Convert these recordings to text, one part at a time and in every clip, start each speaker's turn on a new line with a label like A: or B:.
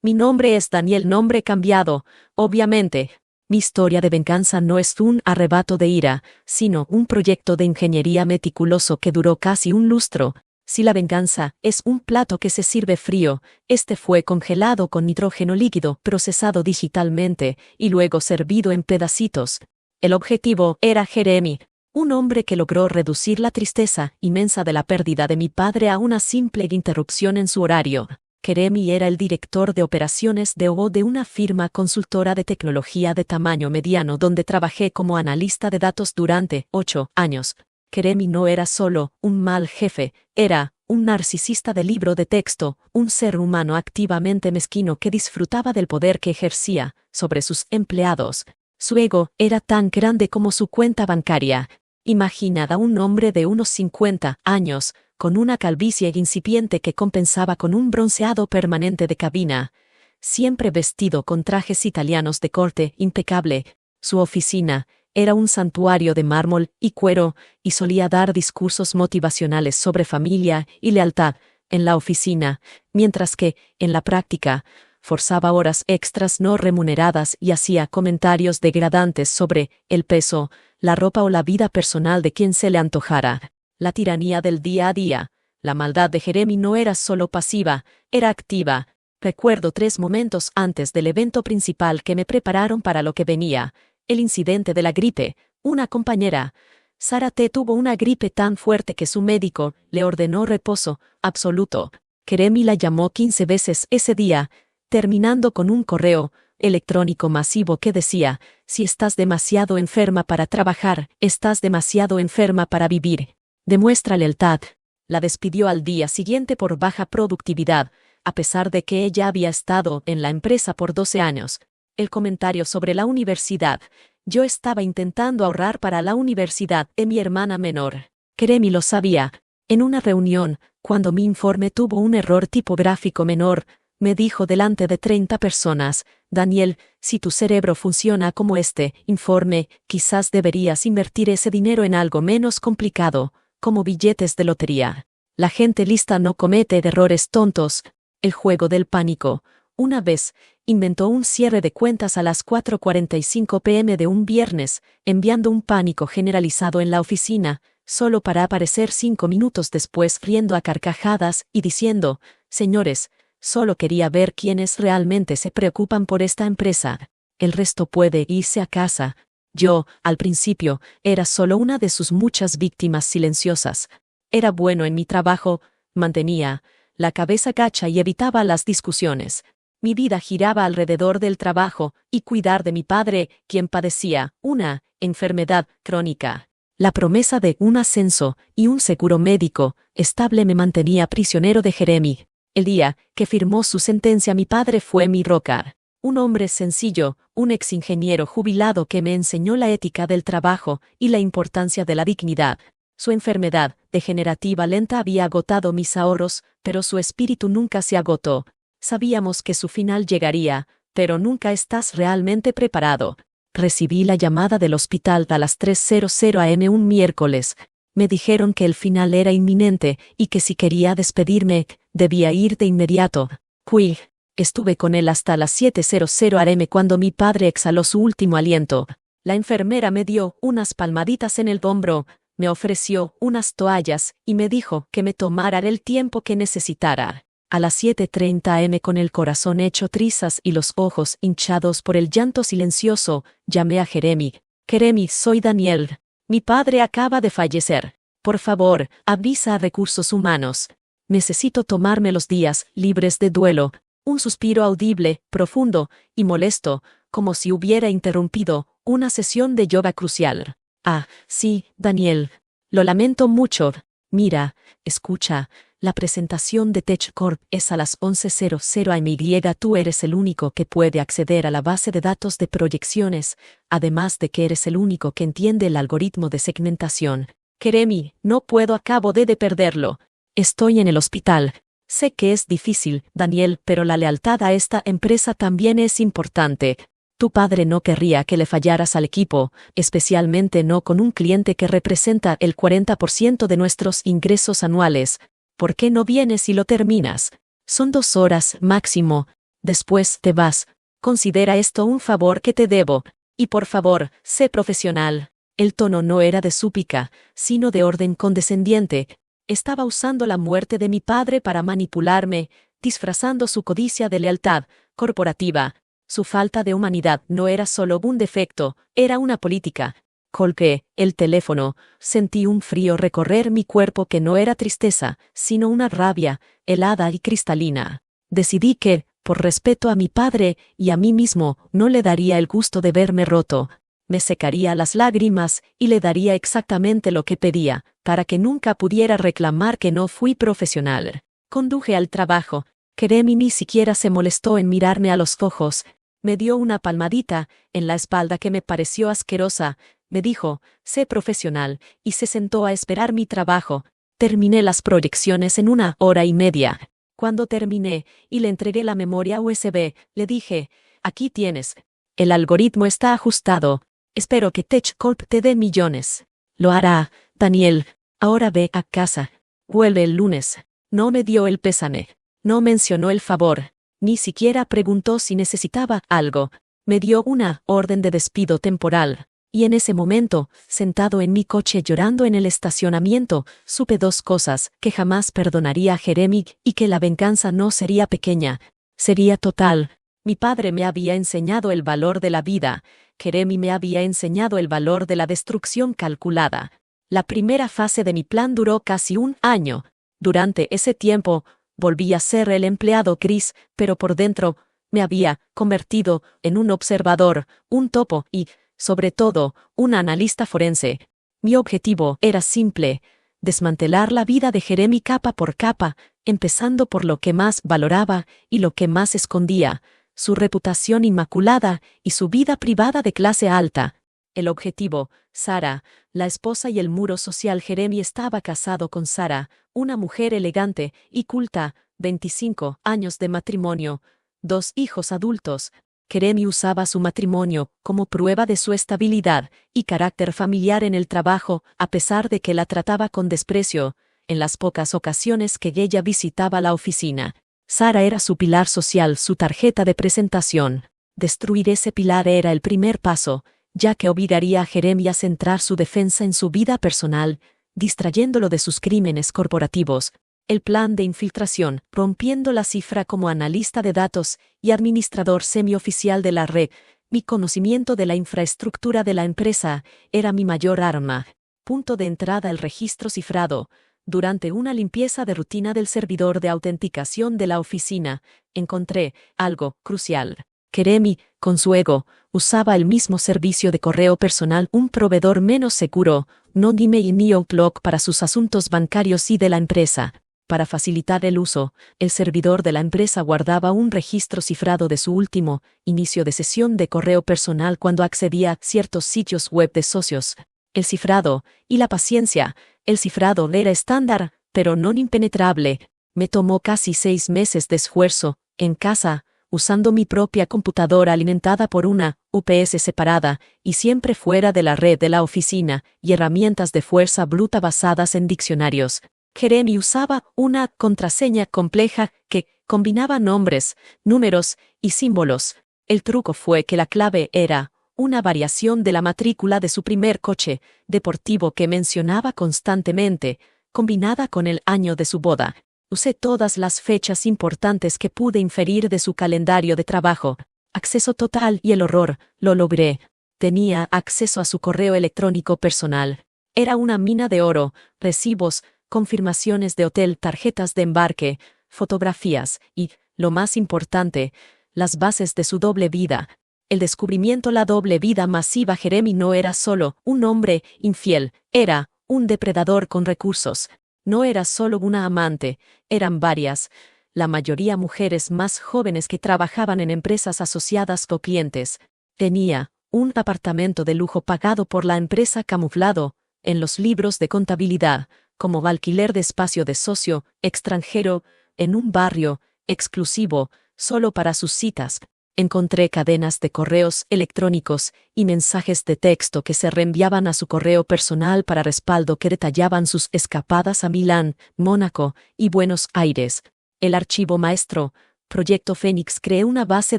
A: Mi nombre es Daniel, nombre cambiado, obviamente. Mi historia de venganza no es un arrebato de ira, sino un proyecto de ingeniería meticuloso que duró casi un lustro. Si la venganza es un plato que se sirve frío, este fue congelado con nitrógeno líquido, procesado digitalmente y luego servido en pedacitos. El objetivo era Jeremy, un hombre que logró reducir la tristeza inmensa de la pérdida de mi padre a una simple interrupción en su horario. Jeremy era el director de operaciones de una firma consultora de tecnología de tamaño mediano donde trabajé como analista de datos durante 8 años. Jeremy no era solo un mal jefe, era un narcisista de libro de texto, un ser humano activamente mezquino que disfrutaba del poder que ejercía sobre sus empleados. Su ego era tan grande como su cuenta bancaria. Imaginad a un hombre de unos 50 años, con una calvicie incipiente que compensaba con un bronceado permanente de cabina, siempre vestido con trajes italianos de corte impecable. Su oficina era un santuario de mármol y cuero, y solía dar discursos motivacionales sobre familia y lealtad en la oficina, mientras que, en la práctica, forzaba horas extras no remuneradas y hacía comentarios degradantes sobre el peso, la ropa o la vida personal de quien se le antojara. La tiranía del día a día. La maldad de Jeremy no era solo pasiva, era activa. Recuerdo 3 momentos antes del evento principal que me prepararon para lo que venía. El incidente de la gripe. Una compañera, Sara T., tuvo una gripe tan fuerte que su médico le ordenó reposo absoluto. Jeremy la llamó 15 veces ese día, terminando con un correo electrónico masivo que decía: si estás demasiado enferma para trabajar, estás demasiado enferma para vivir. Demuestra lealtad. La despidió al día siguiente por baja productividad, a pesar de que ella había estado en la empresa por 12 años. El comentario sobre la universidad. Yo estaba intentando ahorrar para la universidad de mi hermana menor. Jeremy lo sabía. En una reunión, cuando mi informe tuvo un error tipográfico menor, me dijo delante de 30 personas: Daniel, si tu cerebro funciona como este informe, quizás deberías invertir ese dinero en algo menos complicado, como billetes de lotería. La gente lista no comete errores tontos. El juego del pánico. Una vez, inventó un cierre de cuentas a las 4:45 p.m. de un viernes, enviando un pánico generalizado en la oficina, solo para aparecer 5 minutos después riendo a carcajadas y diciendo: señores, solo quería ver quiénes realmente se preocupan por esta empresa. El resto puede irse a casa. Yo, al principio, era solo una de sus muchas víctimas silenciosas. Era bueno en mi trabajo, mantenía la cabeza gacha y evitaba las discusiones. Mi vida giraba alrededor del trabajo y cuidar de mi padre, quien padecía una enfermedad crónica. La promesa de un ascenso y un seguro médico estable me mantenía prisionero de Jeremy. El día que firmó su sentencia, mi padre fue mi roca. Un hombre sencillo, un ex ingeniero jubilado que me enseñó la ética del trabajo y la importancia de la dignidad. Su enfermedad degenerativa lenta había agotado mis ahorros, pero su espíritu nunca se agotó. Sabíamos que su final llegaría, pero nunca estás realmente preparado. Recibí la llamada del hospital a las 3:00 am un miércoles. Me dijeron que el final era inminente y que si quería despedirme, debía ir de inmediato. Fui. Estuve con él hasta las 7:00 am cuando mi padre exhaló su último aliento. La enfermera me dio unas palmaditas en el hombro, me ofreció unas toallas y me dijo que me tomara el tiempo que necesitara. A las 7:30 am, con el corazón hecho trizas y los ojos hinchados por el llanto silencioso, llamé a Jeremy. Jeremy, soy Daniel. Mi padre acaba de fallecer. Por favor, avisa a Recursos Humanos. Necesito tomarme los días libres de duelo. Un suspiro audible, profundo y molesto, como si hubiera interrumpido una sesión de yoga crucial. Ah, sí, Daniel. Lo lamento mucho. Mira, escucha. La presentación de TechCorp es a las 11:00 am. Tú eres el único que puede acceder a la base de datos de proyecciones, además de que eres el único que entiende el algoritmo de segmentación. Jeremy, no puedo, acabo de perderlo. Estoy en el hospital. Sé que es difícil, Daniel, pero la lealtad a esta empresa también es importante. Tu padre no querría que le fallaras al equipo, especialmente no con un cliente que representa el 40% de nuestros ingresos anuales. ¿Por qué no vienes y lo terminas? Son 2 horas, máximo. Después te vas. Considera esto un favor que te debo. Y por favor, sé profesional. El tono no era de súplica, sino de orden condescendiente. Estaba usando la muerte de mi padre para manipularme, disfrazando su codicia de lealtad corporativa. Su falta de humanidad no era solo un defecto, era una política. Colgué el teléfono, sentí un frío recorrer mi cuerpo que no era tristeza, sino una rabia, helada y cristalina. Decidí que, por respeto a mi padre y a mí mismo, no le daría el gusto de verme roto. Me secaría las lágrimas y le daría exactamente lo que pedía, para que nunca pudiera reclamar que no fui profesional. Conduje al trabajo. Jeremy ni siquiera se molestó en mirarme a los ojos. Me dio una palmadita en la espalda que me pareció asquerosa. Me dijo, sé profesional, y se sentó a esperar mi trabajo. Terminé las proyecciones en 1 hora y media. Cuando terminé y le entregué la memoria USB, le dije, aquí tienes. El algoritmo está ajustado. Espero que TechCorp te dé millones. Lo hará, Daniel. Ahora ve a casa. Vuelve el lunes. No me dio el pésame. No mencionó el favor. Ni siquiera preguntó si necesitaba algo. Me dio una orden de despido temporal. Y en ese momento, sentado en mi coche llorando en el estacionamiento, supe 2 cosas: que jamás perdonaría a Jeremy y que la venganza no sería pequeña. Sería total. Mi padre me había enseñado el valor de la vida. Jeremy me había enseñado el valor de la destrucción calculada. La primera fase de mi plan duró casi 1 año. Durante ese tiempo, volví a ser el empleado gris, pero por dentro, me había convertido en un observador, un topo y, sobre todo, un analista forense. Mi objetivo era simple: desmantelar la vida de Jeremy capa por capa, empezando por lo que más valoraba y lo que más escondía: su reputación inmaculada y su vida privada de clase alta. El objetivo: Sara, la esposa y el muro social. Jeremy estaba casado con Sara, una mujer elegante y culta, 25 años de matrimonio, 2 hijos adultos. Jeremy usaba su matrimonio como prueba de su estabilidad y carácter familiar en el trabajo, a pesar de que la trataba con desprecio en las pocas ocasiones que ella visitaba la oficina. Sara era su pilar social, su tarjeta de presentación. Destruir ese pilar era el primer paso, ya que obligaría a Jeremy a centrar su defensa en su vida personal, distrayéndolo de sus crímenes corporativos. El plan de infiltración, rompiendo la cifra como analista de datos y administrador semioficial de la red. Mi conocimiento de la infraestructura de la empresa era mi mayor arma. Punto de entrada: el registro cifrado. Durante una limpieza de rutina del servidor de autenticación de la oficina, encontré algo crucial. Jeremy, con su ego, usaba el mismo servicio de correo personal, un proveedor menos seguro, no Gmail ni Outlook, para sus asuntos bancarios y de la empresa. Para facilitar el uso, el servidor de la empresa guardaba un registro cifrado de su último inicio de sesión de correo personal cuando accedía a ciertos sitios web de socios. El cifrado y la paciencia. El cifrado era estándar, pero no impenetrable. Me tomó casi 6 meses de esfuerzo, en casa, usando mi propia computadora alimentada por una UPS separada, y siempre fuera de la red de la oficina, y herramientas de fuerza bruta basadas en diccionarios. Jeremy usaba una contraseña compleja que combinaba nombres, números y símbolos. El truco fue que la clave era una variación de la matrícula de su primer coche deportivo que mencionaba constantemente, combinada con el año de su boda. Usé todas las fechas importantes que pude inferir de su calendario de trabajo. Acceso total y el horror, lo logré. Tenía acceso a su correo electrónico personal. Era una mina de oro: recibos, confirmaciones de hotel, tarjetas de embarque, fotografías y, lo más importante, las bases de su doble vida. El descubrimiento: la doble vida masiva. Jeremy no era solo un hombre infiel, era un depredador con recursos. No era solo una amante, eran varias, la mayoría mujeres más jóvenes que trabajaban en empresas asociadas con clientes. Tenía un apartamento de lujo pagado por la empresa, camuflado en los libros de contabilidad como alquiler de espacio de socio extranjero, en un barrio exclusivo, solo para sus citas. Encontré cadenas de correos electrónicos y mensajes de texto que se reenviaban a su correo personal para respaldo, que detallaban sus escapadas a Milán, Mónaco y Buenos Aires. El archivo maestro: Proyecto Fénix. Creé una base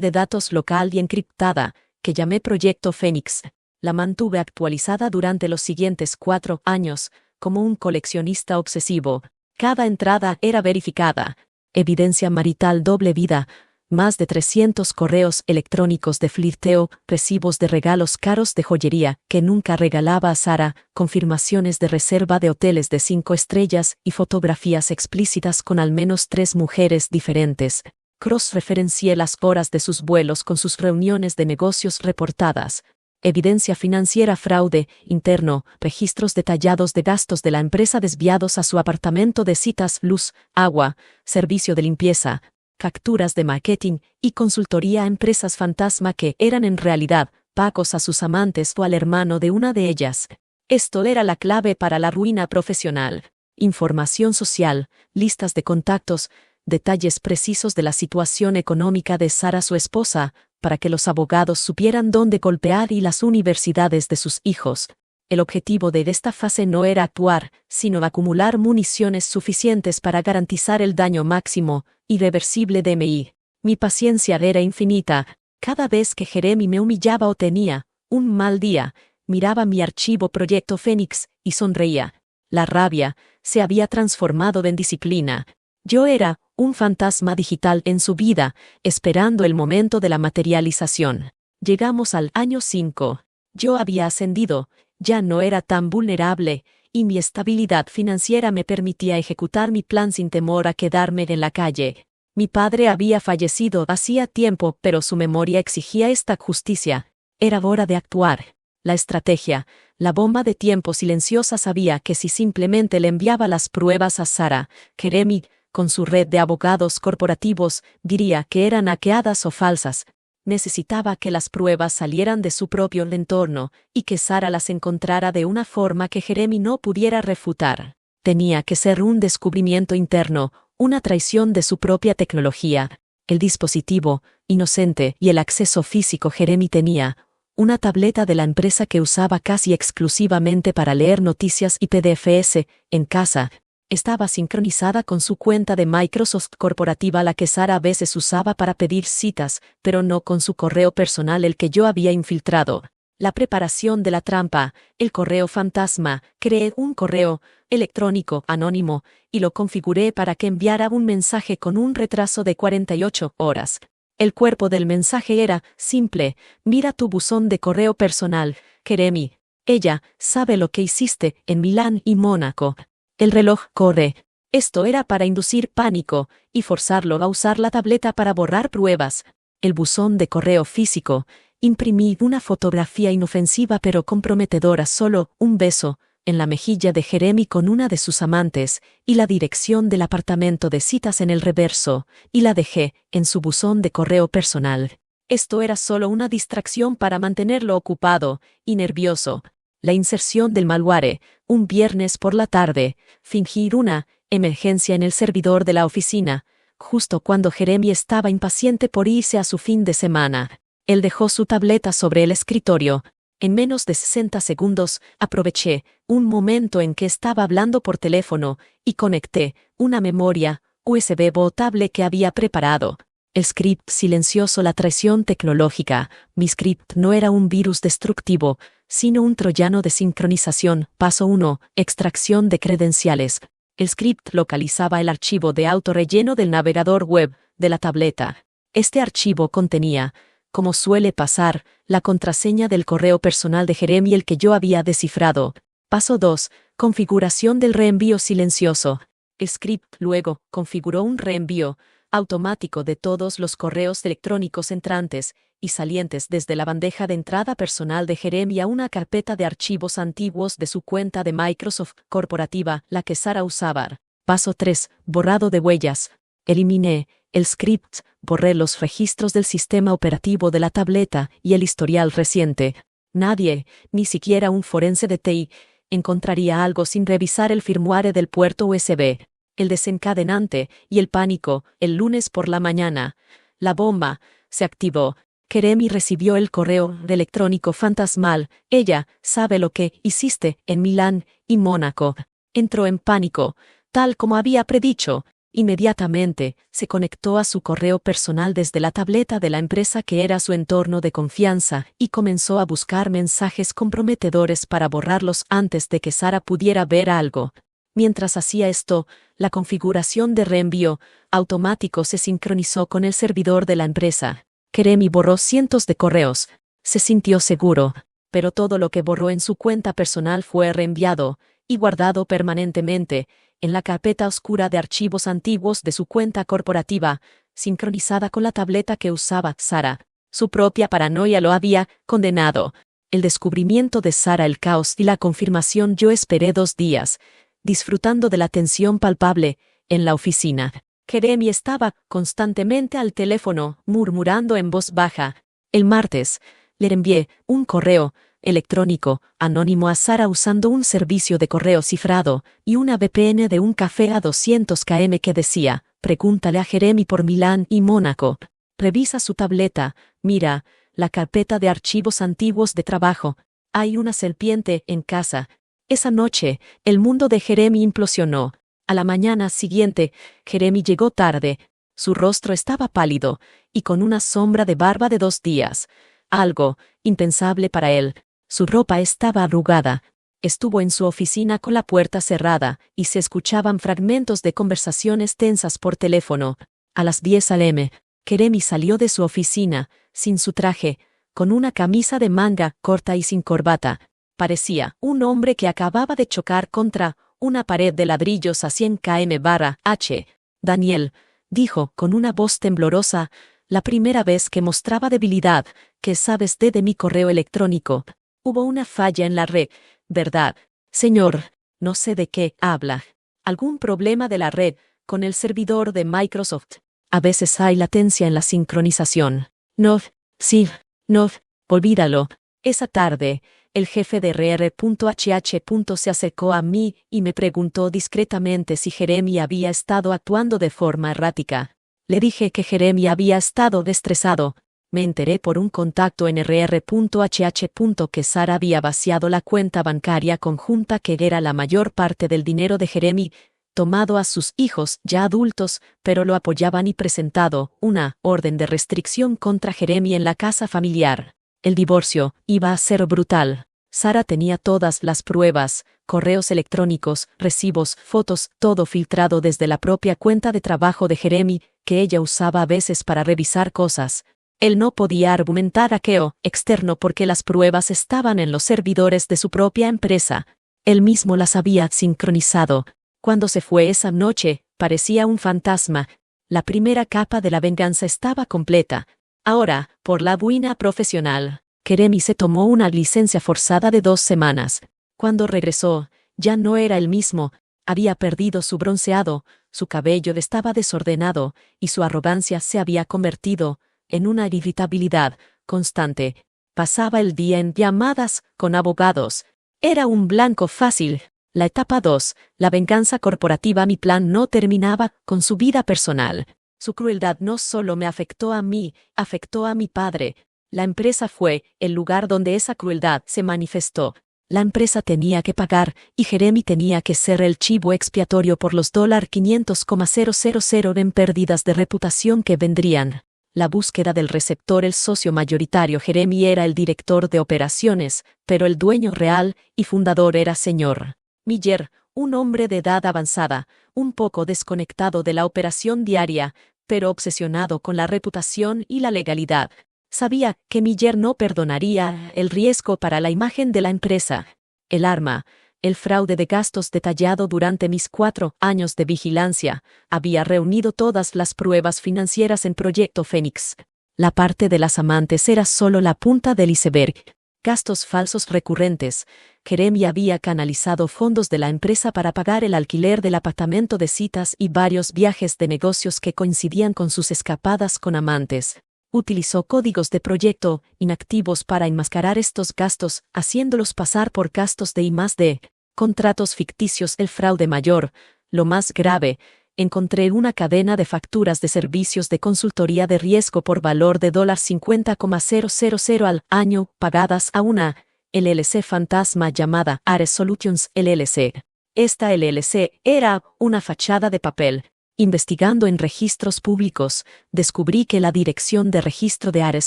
A: de datos local y encriptada, que llamé Proyecto Fénix. La mantuve actualizada durante los siguientes 4 años, como un coleccionista obsesivo. Cada entrada era verificada. Evidencia marital doble vida. Más de 300 correos electrónicos de flirteo, recibos de regalos caros de joyería que nunca regalaba a Sara, confirmaciones de reserva de hoteles de 5 estrellas y fotografías explícitas con al menos 3 mujeres diferentes. Cross-referencié las horas de sus vuelos con sus reuniones de negocios reportadas. Evidencia financiera fraude interno, registros detallados de gastos de la empresa desviados a su apartamento de citas, luz, agua, servicio de limpieza, capturas de marketing y consultoría a empresas fantasma que eran en realidad pagos a sus amantes o al hermano de una de ellas. Esto era la clave para la ruina profesional. Información social, listas de contactos, detalles precisos de la situación económica de Sara, su esposa, para que los abogados supieran dónde golpear y las universidades de sus hijos. El objetivo de esta fase no era actuar, sino acumular municiones suficientes para garantizar el daño máximo, irreversible de MI. Mi paciencia era infinita. Cada vez que Jeremy me humillaba o tenía un mal día, miraba mi archivo Proyecto Fénix y sonreía. La rabia se había transformado en disciplina. Yo era un fantasma digital en su vida, esperando el momento de la materialización. Llegamos al año 5. Yo había ascendido, ya no era tan vulnerable, y mi estabilidad financiera me permitía ejecutar mi plan sin temor a quedarme en la calle. Mi padre había fallecido hacía tiempo, pero su memoria exigía esta justicia. Era hora de actuar. La estrategia, la bomba de tiempo silenciosa, sabía que si simplemente le enviaba las pruebas a Sara, Jeremy, con su red de abogados corporativos, diría que eran hackeadas o falsas. Necesitaba que las pruebas salieran de su propio entorno y que Sara las encontrara de una forma que Jeremy no pudiera refutar. Tenía que ser un descubrimiento interno, una traición de su propia tecnología. El dispositivo, inocente, y el acceso físico. Jeremy tenía una tableta de la empresa que usaba casi exclusivamente para leer noticias y PDFs en casa. Estaba sincronizada con su cuenta de Microsoft corporativa, la que Sara a veces usaba para pedir citas, pero no con su correo personal, el que yo había infiltrado. La preparación de la trampa, el correo fantasma. Creé un correo electrónico anónimo y lo configuré para que enviara un mensaje con un retraso de 48 horas. El cuerpo del mensaje era simple: mira tu buzón de correo personal, Jeremy. Ella sabe lo que hiciste en Milán y Mónaco. El reloj corre. Esto era para inducir pánico y forzarlo a usar la tableta para borrar pruebas. El buzón de correo físico. Imprimí una fotografía inofensiva pero comprometedora, solo un beso en la mejilla de Jeremy con una de sus amantes, y la dirección del apartamento de citas en el reverso, y la dejé en su buzón de correo personal. Esto era solo una distracción para mantenerlo ocupado y nervioso. La inserción del malware, un viernes por la tarde, fingir una emergencia en el servidor de la oficina, justo cuando Jeremy estaba impaciente por irse a su fin de semana. Él dejó su tableta sobre el escritorio. En menos de 60 segundos, aproveché un momento en que estaba hablando por teléfono y conecté una memoria USB botable que había preparado. El script silencioso, la traición tecnológica. Mi script no era un virus destructivo, sino un troyano de sincronización. Paso 1. Extracción de credenciales. El script localizaba el archivo de autorrelleno del navegador web de la tableta. Este archivo contenía, como suele pasar, la contraseña del correo personal de Jeremy, el que yo había descifrado. Paso 2. Configuración del reenvío silencioso. El script luego configuró un reenvío automático de todos los correos electrónicos entrantes y salientes desde la bandeja de entrada personal de Jeremy a una carpeta de archivos antiguos de su cuenta de Microsoft corporativa, la que Sara usaba. Paso 3. Borrado de huellas. Eliminé el script, borré los registros del sistema operativo de la tableta y el historial reciente. Nadie, ni siquiera un forense de TI, encontraría algo sin revisar el firmware del puerto USB. El desencadenante y el pánico. El lunes por la mañana, la bomba se activó. Jeremy recibió el correo electrónico fantasmal. Ella sabe lo que hiciste en Milán y Mónaco. Entró en pánico, tal como había predicho, Inmediatamente, se conectó a su correo personal desde la tableta de la empresa que era su entorno de confianza y comenzó a buscar mensajes comprometedores para borrarlos antes de que Sara pudiera ver algo. Mientras hacía esto, la configuración de reenvío automático se sincronizó con el servidor de la empresa. Jeremy borró cientos de correos. Se sintió seguro, pero todo lo que borró en su cuenta personal fue reenviado y guardado permanentemente en la carpeta oscura de archivos antiguos de su cuenta corporativa, sincronizada con la tableta que usaba Sara. Su propia paranoia lo había condenado. El descubrimiento de Sara, el caos y la confirmación. Yo esperé 2 días, disfrutando de la tensión palpable en la oficina. Jeremy estaba constantemente al teléfono, murmurando en voz baja. El martes, le envié un correo electrónico anónimo a Sara usando un servicio de correo cifrado y una VPN de un café a 200 km que decía: pregúntale a Jeremy por Milán y Mónaco. Revisa su tableta, mira la carpeta de archivos antiguos de trabajo. Hay una serpiente en casa. Esa noche, el mundo de Jeremy implosionó. A la mañana siguiente, Jeremy llegó tarde. Su rostro estaba pálido y con una sombra de barba de 2 días. Algo impensable para él. Su ropa estaba arrugada. Estuvo en su oficina con la puerta cerrada y se escuchaban fragmentos de conversaciones tensas por teléfono. A las 10 a.m., Jeremy salió de su oficina, sin su traje, con una camisa de manga corta y sin corbata. Parecía un hombre que acababa de chocar contra una pared de ladrillos a 100 km/h. Daniel, dijo con una voz temblorosa, la primera vez que mostraba debilidad, ¿qué sabes de mi correo electrónico? Hubo una falla en la red, ¿verdad? Señor, no sé de qué habla. ¿Algún problema de la red con el servidor de Microsoft? A veces hay latencia en la sincronización. No, sí, no, olvídalo. Esa tarde, el jefe de RR.HH. Se acercó a mí y me preguntó discretamente si Jeremy había estado actuando de forma errática. Le dije que Jeremy había estado estresado. Me enteré por un contacto en RR.HH. Que Sara había vaciado la cuenta bancaria conjunta que era la mayor parte del dinero de Jeremy, tomado a sus hijos ya adultos, pero lo apoyaban y presentado una orden de restricción contra Jeremy en la casa familiar. El divorcio iba a ser brutal. Sara tenía todas las pruebas, correos electrónicos, recibos, fotos, todo filtrado desde la propia cuenta de trabajo de Jeremy, que ella usaba a veces para revisar cosas. Él no podía argumentar hackeo externo porque las pruebas estaban en los servidores de su propia empresa. Él mismo las había sincronizado. Cuando se fue esa noche, parecía un fantasma. La primera capa de la venganza estaba completa. Ahora, por la buena profesional, Jeremy se tomó una licencia forzada de 2 semanas. Cuando regresó, ya no era el mismo. Había perdido su bronceado, su cabello estaba desordenado, y su arrogancia se había convertido en una irritabilidad constante. Pasaba el día en llamadas con abogados. Era un blanco fácil. La etapa 2, la venganza corporativa. Mi plan no terminaba con su vida personal. Su crueldad no solo me afectó a mí, afectó a mi padre. La empresa fue el lugar donde esa crueldad se manifestó. La empresa tenía que pagar, y Jeremy tenía que ser el chivo expiatorio por los $500,000 en pérdidas de reputación que vendrían. La búsqueda del receptor. El socio mayoritario Jeremy era el director de operaciones, pero el dueño real y fundador era Sr. Miller, un hombre de edad avanzada, un poco desconectado de la operación diaria, pero obsesionado con la reputación y la legalidad. Sabía que Miller no perdonaría el riesgo para la imagen de la empresa. El arma, el fraude de gastos detallado durante mis 4 años de vigilancia, había reunido todas las pruebas financieras en Proyecto Fénix. La parte de las amantes era solo la punta del iceberg. Gastos falsos recurrentes. Jeremy había canalizado fondos de la empresa para pagar el alquiler del apartamento de citas y varios viajes de negocios que coincidían con sus escapadas con amantes. Utilizó códigos de proyecto inactivos para enmascarar estos gastos, haciéndolos pasar por gastos de I+D, contratos ficticios. El fraude mayor, lo más grave, encontré una cadena de facturas de servicios de consultoría de riesgo por valor de $50,000 al año pagadas a una LLC fantasma llamada Ares Solutions LLC. Esta LLC era una fachada de papel. Investigando en registros públicos, descubrí que la dirección de registro de Ares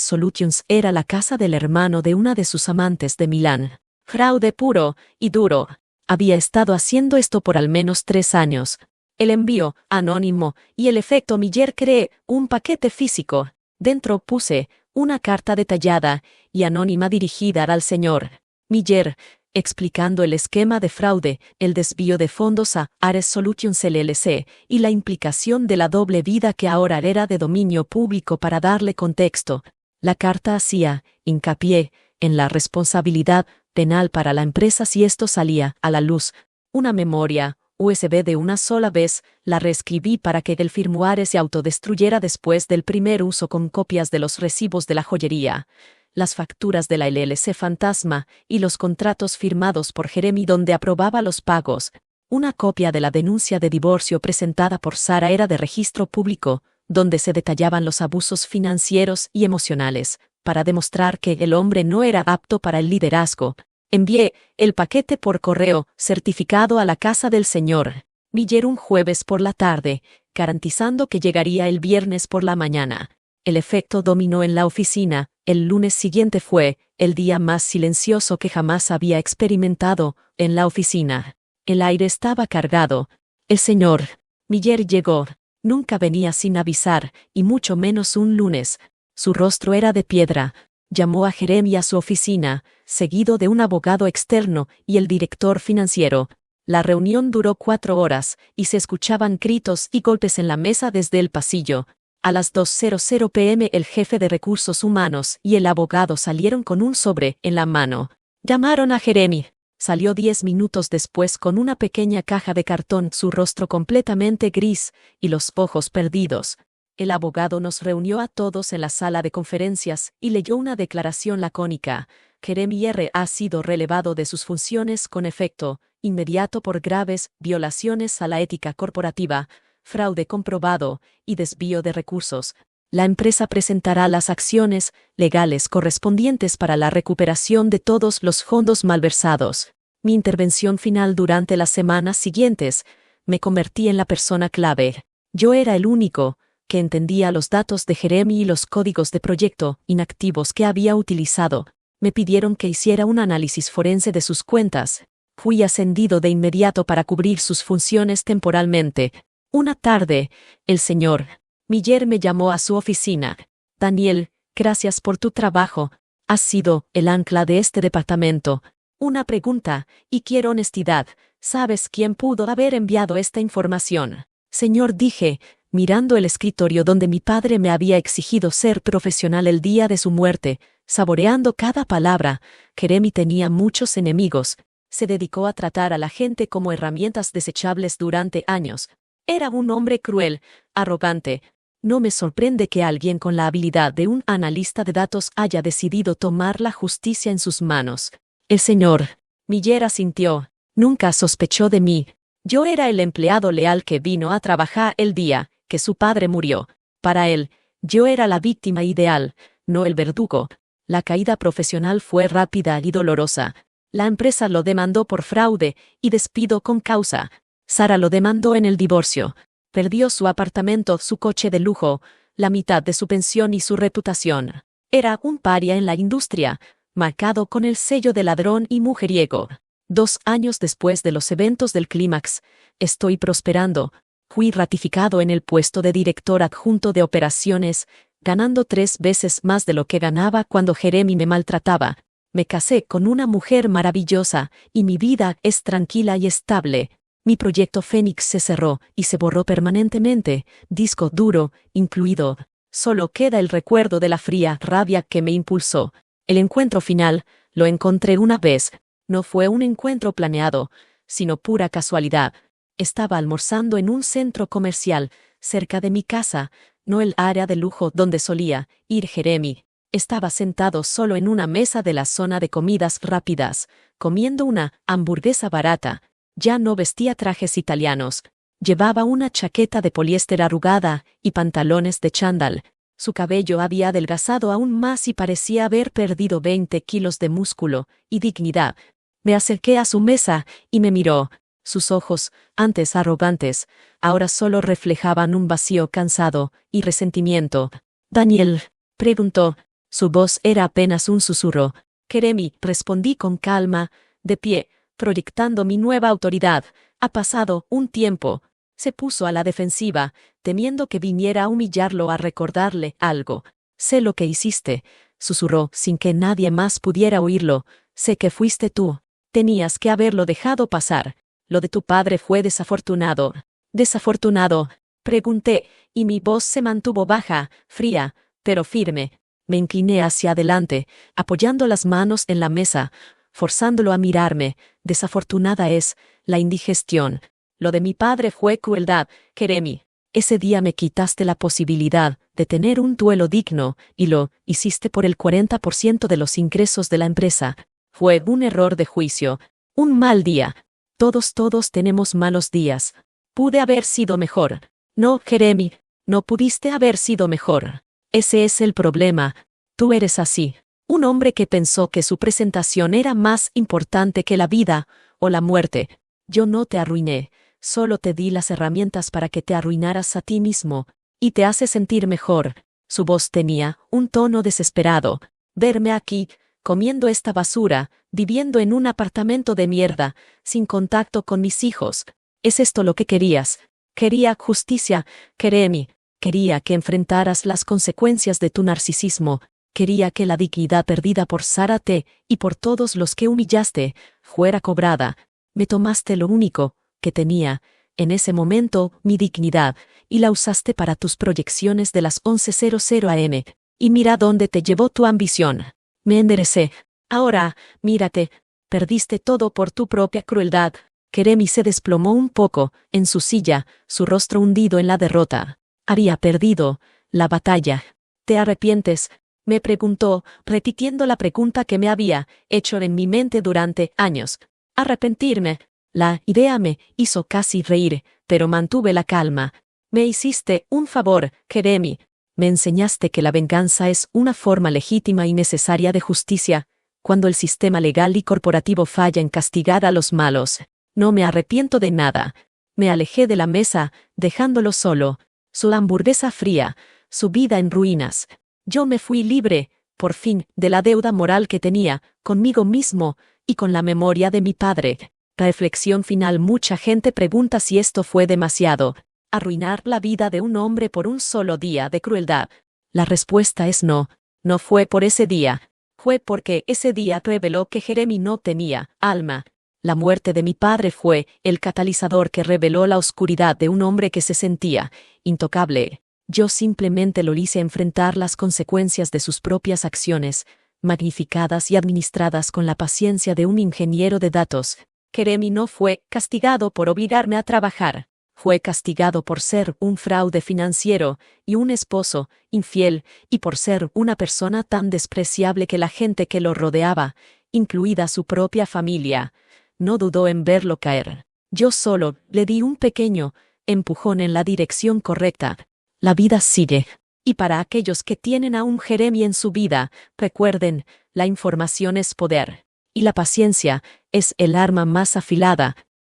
A: Solutions era la casa del hermano de una de sus amantes de Milán. Fraude puro y duro. Había estado haciendo esto por al menos 3 años. El envío, anónimo, y el efecto Miller creé un paquete físico. Dentro puse una carta detallada y anónima dirigida al señor Miller, explicando el esquema de fraude, el desvío de fondos a Ares Solutions LLC y la implicación de la doble vida que ahora era de dominio público. Para darle contexto, la carta hacía hincapié en la responsabilidad penal para la empresa si esto salía a la luz. Una memoria USB de una sola vez, la reescribí para que el firmware se autodestruyera después del primer uso con copias de los recibos de la joyería, las facturas de la LLC fantasma y los contratos firmados por Jeremy donde aprobaba los pagos. Una copia de la denuncia de divorcio presentada por Sara era de registro público, donde se detallaban los abusos financieros y emocionales, para demostrar que el hombre no era apto para el liderazgo. Envié el paquete por correo certificado a la casa del señor Miller un jueves por la tarde, garantizando que llegaría el viernes por la mañana. El efecto dominó en la oficina. El lunes siguiente fue el día más silencioso que jamás había experimentado en la oficina. El aire estaba cargado. El señor Miller llegó. Nunca venía sin avisar, y mucho menos un lunes. Su rostro era de piedra. Llamó a Jeremy a su oficina, seguido de un abogado externo y el director financiero. La reunión duró 4 horas, y se escuchaban gritos y golpes en la mesa desde el pasillo. A las 2:00 p.m. el jefe de recursos humanos y el abogado salieron con un sobre en la mano. Llamaron a Jeremy. Salió 10 minutos después con una pequeña caja de cartón, su rostro completamente gris y los ojos perdidos. El abogado nos reunió a todos en la sala de conferencias y leyó una declaración lacónica. Jeremy ha sido relevado de sus funciones con efecto inmediato por graves violaciones a la ética corporativa, fraude comprobado y desvío de recursos. La empresa presentará las acciones legales correspondientes para la recuperación de todos los fondos malversados. Mi intervención final durante las semanas siguientes, me convertí en la persona clave. Yo era el único que entendía los datos de Jeremy y los códigos de proyecto inactivos que había utilizado. Me pidieron que hiciera un análisis forense de sus cuentas. Fui ascendido de inmediato para cubrir sus funciones temporalmente. Una tarde, el señor Miller me llamó a su oficina. Daniel, gracias por tu trabajo. Has sido el ancla de este departamento. Una pregunta, y quiero honestidad. ¿Sabes quién pudo haber enviado esta información? Señor, dije, mirando el escritorio donde mi padre me había exigido ser profesional el día de su muerte, saboreando cada palabra. Jeremy tenía muchos enemigos. Se dedicó a tratar a la gente como herramientas desechables durante años. Era un hombre cruel, arrogante. No me sorprende que alguien con la habilidad de un analista de datos haya decidido tomar la justicia en sus manos. El señor Miller asintió. Nunca sospechó de mí. Yo era el empleado leal que vino a trabajar el día que su padre murió. Para él, yo era la víctima ideal, no el verdugo. La caída profesional fue rápida y dolorosa. La empresa lo demandó por fraude y despido con causa. Sara lo demandó en el divorcio. Perdió su apartamento, su coche de lujo, la mitad de su pensión y su reputación. Era un paria en la industria, marcado con el sello de ladrón y mujeriego. 2 años después de los eventos del clímax, estoy prosperando. Fui ratificado en el puesto de director adjunto de operaciones, ganando 3 veces más de lo que ganaba cuando Jeremy me maltrataba. Me casé con una mujer maravillosa, y mi vida es tranquila y estable. Mi proyecto Fénix se cerró y se borró permanentemente, disco duro, incluido. Solo queda el recuerdo de la fría rabia que me impulsó. El encuentro final, lo encontré una vez. No fue un encuentro planeado, sino pura casualidad. Estaba almorzando en un centro comercial, cerca de mi casa, no el área de lujo donde solía ir Jeremy. Estaba sentado solo en una mesa de la zona de comidas rápidas, comiendo una hamburguesa barata. Ya no vestía trajes italianos. Llevaba una chaqueta de poliéster arrugada y pantalones de chándal. Su cabello había adelgazado aún más y parecía haber perdido 20 kilos de músculo y dignidad. Me acerqué a su mesa y me miró. Sus ojos, antes arrogantes, ahora solo reflejaban un vacío cansado y resentimiento. «Daniel», preguntó. Su voz era apenas un susurro. «Keremi», respondí con calma, de pie, proyectando mi nueva autoridad. «Ha pasado un tiempo». Se puso a la defensiva, temiendo que viniera a humillarlo a recordarle algo. «Sé lo que hiciste», susurró sin que nadie más pudiera oírlo. «Sé que fuiste tú. Tenías que haberlo dejado pasar. Lo de tu padre fue desafortunado». «¿Desafortunado?», pregunté, y mi voz se mantuvo baja, fría, pero firme. Me incliné hacia adelante, apoyando las manos en la mesa, forzándolo a mirarme. «Desafortunada es la indigestión. Lo de mi padre fue crueldad, Keremi. Ese día me quitaste la posibilidad de tener un duelo digno y lo hiciste por el 40% de los ingresos de la empresa. Fue un error de juicio, un mal día. Todos tenemos malos días. Pude haber sido mejor». «No, Keremi, no pudiste haber sido mejor. Ese es el problema. Tú eres así. Un hombre que pensó que su presentación era más importante que la vida o la muerte. Yo no te arruiné. Solo te di las herramientas para que te arruinaras a ti mismo, y te hace sentir mejor». Su voz tenía un tono desesperado. «Verme aquí, comiendo esta basura, viviendo en un apartamento de mierda, sin contacto con mis hijos. ¿Es esto lo que querías? Quería justicia, Keremi. Quería que enfrentaras las consecuencias de tu narcisismo. Quería que la dignidad perdida por Zárate y por todos los que humillaste fuera cobrada. Me tomaste lo único que tenía, en ese momento, mi dignidad, y la usaste para tus proyecciones de las 11:00 am. Y mira dónde te llevó tu ambición». Me enderecé. «Ahora, mírate. Perdiste todo por tu propia crueldad». Keremi se desplomó un poco en su silla, su rostro hundido en la derrota. «Había perdido la batalla». «¿Te arrepientes?», me preguntó, repitiendo la pregunta que me había hecho en mi mente durante años. «Arrepentirme». La idea me hizo casi reír, pero mantuve la calma. «Me hiciste un favor, Keremi. Me enseñaste que la venganza es una forma legítima y necesaria de justicia, cuando el sistema legal y corporativo falla en castigar a los malos. No me arrepiento de nada». Me alejé de la mesa, dejándolo solo. Su hamburguesa fría, su vida en ruinas. Yo me fui libre, por fin, de la deuda moral que tenía, conmigo mismo, y con la memoria de mi padre. Reflexión final. Mucha gente pregunta si esto fue demasiado. ¿Arruinar la vida de un hombre por un solo día de crueldad? La respuesta es no. No fue por ese día. Fue porque ese día reveló que Keremi no tenía alma. La muerte de mi padre fue el catalizador que reveló la oscuridad de un hombre que se sentía intocable. Yo simplemente lo hice enfrentar las consecuencias de sus propias acciones, magnificadas y administradas con la paciencia de un ingeniero de datos. Keremi no fue castigado por obligarme a trabajar. Fue castigado por ser un fraude financiero y un esposo infiel, y por ser una persona tan despreciable que la gente que lo rodeaba, incluida su propia familia, no dudó en verlo caer. Yo solo le di un pequeño empujón en la dirección correcta. La vida sigue. Y para aquellos que tienen a un Keremi en su vida, recuerden, la información es poder. Y la paciencia es el arma más afilada